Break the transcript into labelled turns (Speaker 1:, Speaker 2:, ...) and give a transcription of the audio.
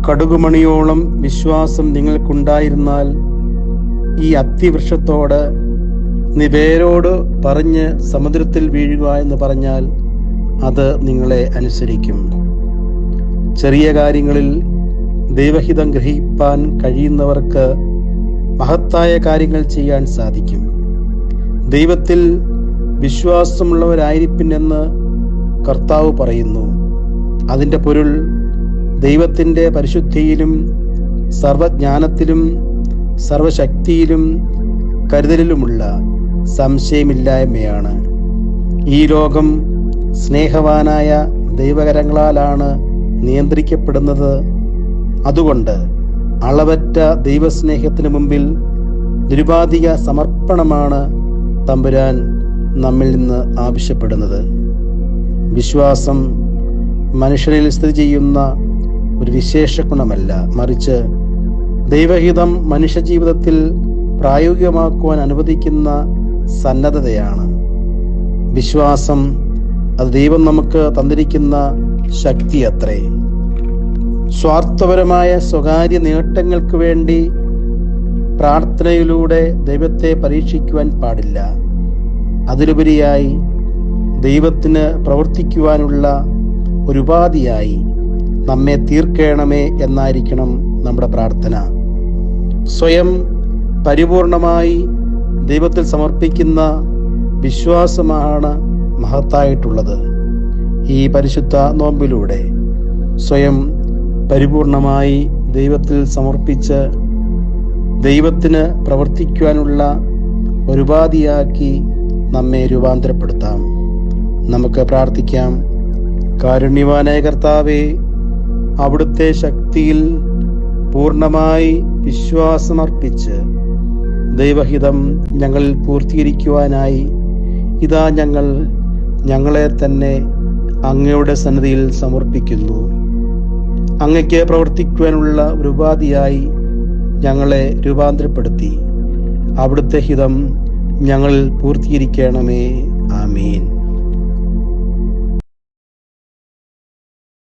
Speaker 1: കടുകുമണിയോളം വിശ്വാസം നിങ്ങൾക്കുണ്ടായിരുന്നാൽ ഈ അത്തിവൃക്ഷത്തോട് നീ വേരോട് പറഞ്ഞ് സമുദ്രത്തിൽ വീഴുക എന്ന് പറഞ്ഞാൽ അത് നിങ്ങളെ അനുസരിക്കും. ചെറിയ കാര്യങ്ങളിൽ ദൈവഹിതം ഗ്രഹിപ്പാൻ കഴിയുന്നവർക്ക് മഹത്തായ കാര്യങ്ങൾ ചെയ്യാൻ സാധിക്കും. ദൈവത്തിൽ വിശ്വാസമുള്ളവരായിരിപ്പിനെന്ന് കർത്താവ് പറയുന്നു. അതിൻ്റെ പൊരുൾ ദൈവത്തിൻ്റെ പരിശുദ്ധിയിലും സർവജ്ഞാനത്തിലും സർവശക്തിയിലും കരുതലിലുമുള്ള സംശയമില്ലായ്മയാണ്. ഈ ലോകം സ്നേഹവാനായ ദൈവകരങ്ങളാലാണ് നിയന്ത്രിക്കപ്പെടുന്നത്. അതുകൊണ്ട് അളവറ്റ ദൈവസ്നേഹത്തിന് മുമ്പിൽ നിരുപാധിക സമർപ്പണമാണ് തമ്പുരാൻ നമ്മിൽ നിന്ന് ആവശ്യപ്പെടുന്നത്. വിശ്വാസം മനുഷ്യരിൽ സ്ഥിതി ചെയ്യുന്ന ഒരു വിശേഷ ഗുണമല്ല, മറിച്ച് ദൈവഹിതം മനുഷ്യജീവിതത്തിൽ പ്രായോഗികമാക്കുവാൻ അനുവദിക്കുന്ന സന്നദ്ധതയാണ്. വിശ്വാസം അത് ദൈവം നമുക്ക് തന്നിരിക്കുന്ന ശക്തി അത്രേ. സ്വാർത്ഥപരമായ സ്വകാര്യ നേട്ടങ്ങൾക്ക് വേണ്ടി പ്രാർത്ഥനയിലൂടെ ദൈവത്തെ പരീക്ഷിക്കുവാൻ പാടില്ല. അതിലുപരിയായി ദൈവത്തിന് പ്രവർത്തിക്കുവാനുള്ള ഒരു ഉപാധിയായി നമ്മെ തീർക്കണമേ എന്നായിരിക്കണം നമ്മുടെ പ്രാർത്ഥന. സ്വയം പരിപൂർണമായി ദൈവത്തിൽ സമർപ്പിക്കുന്ന വിശ്വാസമാണ് മഹത്തായിട്ടുള്ളത്. ഈ പരിശുദ്ധ നോമ്പിലൂടെ സ്വയം പരിപൂർണമായി ദൈവത്തിൽ സമർപ്പിച്ച് ദൈവത്തിന് പ്രവർത്തിക്കുവാനുള്ള ഒരു ഉപാധിയാക്കി നമ്മെ രൂപാന്തരപ്പെടുത്താം. നമുക്ക് പ്രാർത്ഥിക്കാം. കാരുണ്യവാനായ കർത്താവേ, അവിടുത്തെ ശക്തിയിൽ പൂർണ്ണമായി വിശ്വാസമർപ്പിച്ച് ദൈവഹിതം ഞങ്ങളിൽ പൂർത്തീകരിക്കുവാനായി ഇതാ ഞങ്ങളെ തന്നെ അങ്ങയുടെ സന്നിധിയിൽ സമർപ്പിക്കുന്നു. അങ്ങയ്ക്ക് പ്രവർത്തിക്കുവാനുള്ള ഒരു ഉപാധിയായി ഞങ്ങളെ രൂപാന്തരപ്പെടുത്തി അവിടുത്തെ ഹിതം ഞങ്ങളിൽ പൂർത്തീകരിക്കണമേ. ആമീൻ.